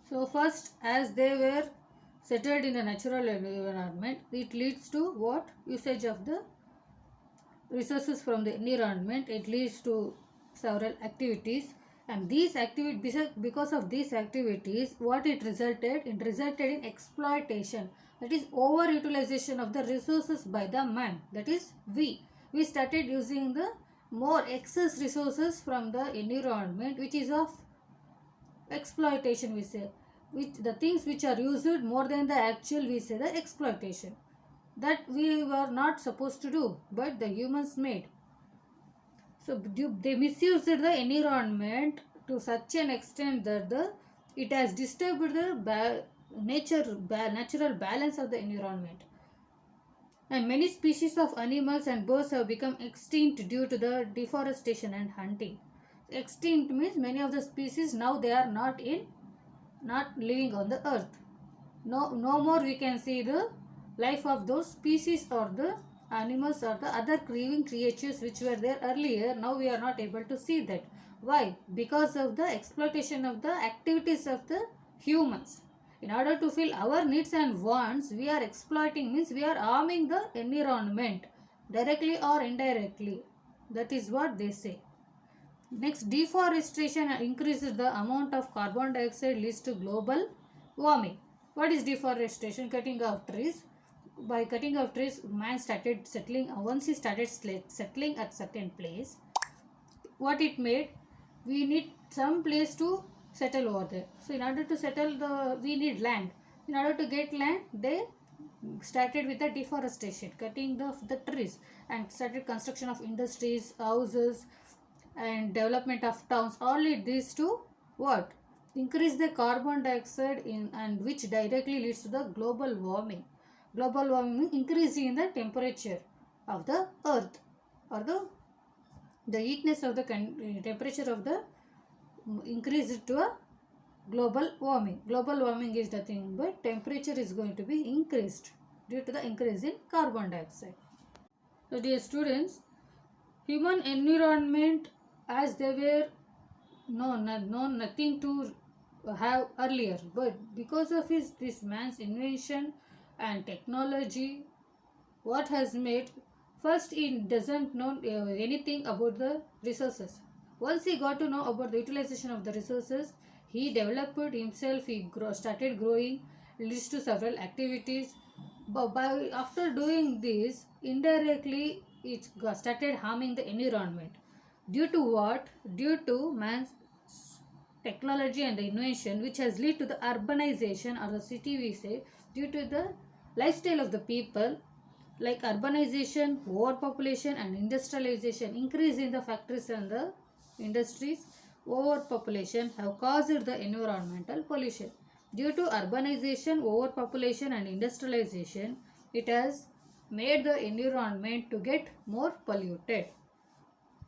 So first, as they were settled in a natural environment, it leads to what? Usage of the resources from the environment. It leads to several activities, and these activities, because of these activities, what it resulted in exploitation, that is overutilization of the resources by the man, that is we started using the more excess resources from the environment, which is of exploitation, we say, which the things which are used more than the actual, we say the exploitation, that we were not supposed to do but the humans made. So they misused the environment to such an extent that it has disturbed the natural balance of the environment, and many species of animals and birds have become extinct due to the deforestation and hunting. Extinct means many of the species now they are not living on the earth. No more we can see the life of those species or the animals or the other living creatures which were there earlier. Now we are not able to see that. Why? Because of the exploitation of the activities of the humans. In order to fill our needs and wants, we are exploiting, means we are harming the environment directly or indirectly. That is what they say. Next, deforestation increases the amount of carbon dioxide, leads to global warming. What is deforestation? Cutting off trees. By cutting off trees, man started settling. Once he started settling at certain place, what it made, we need some place to settle over there. So in order to settle we need land. In order to get land, they started with the deforestation, cutting the trees, and started construction of industries, houses, and development of towns. All this to what? Increase the carbon dioxide in, and which directly leads to the global warming. Global warming, increasing in the temperature of the earth, or the heatness of the temperature of the increased to a global warming. Global warming is nothing but temperature is going to be increased due to the increase in carbon dioxide. So dear students, human environment, as they were known nothing to have earlier, but because of this man's invention and technology, what has made, first he doesn't know anything about the resources. Once he got to know about the utilization of the resources, he developed himself, he started growing, leads to several activities. But after doing this, indirectly it started harming the environment. Due to what? Due to man's technology and the invention, which has led to the urbanization, or the city we say, due to the lifestyle of the people, like urbanization, overpopulation, and industrialization, increase in the factories and the industries, overpopulation have caused the environmental pollution. Due to urbanization, overpopulation, and industrialization, it has made the environment to get more polluted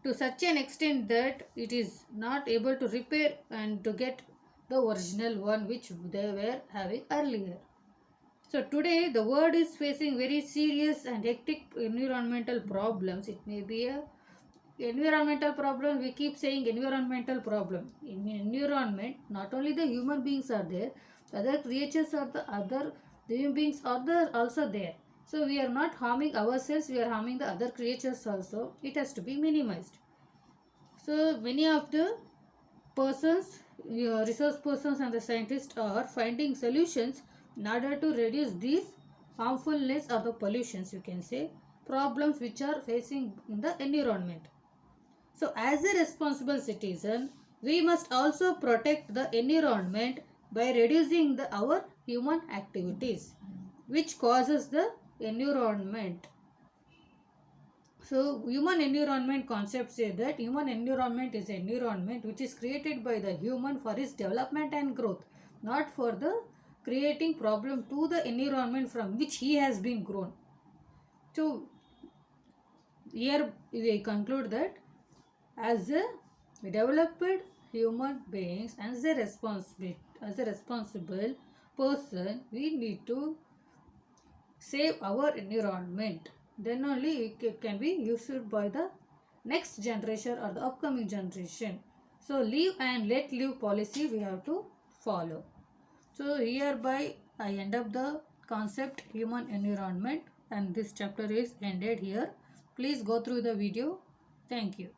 to such an extent that it is not able to repair and to get the original one which they were having earlier. So today the world is facing very serious and hectic environmental problems. It may be a environmental problem. We keep saying environmental problem. In environment, not only the human beings are there, other creatures are the human beings are there also there. So we are not harming ourselves, we are harming the other creatures also. It has to be minimized. So many of the persons, resource persons and the scientists are finding solutions in order to reduce these harmfulness of the pollutions, you can say, problems which are facing in the environment. So as a responsible citizen, we must also protect the environment by reducing our human activities which causes the environment. So human environment concept say that human environment is an environment which is created by the human for its development and growth, not for the creating problem to the environment from which he has been grown. So here we conclude that as a developed human beings, as a responsible person, we need to save our environment. Then only it can be used by the next generation or the upcoming generation. So live and let live policy we have to follow. So hereby I end up the concept human environment, and this chapter is ended here. Please go through the video. Thank you.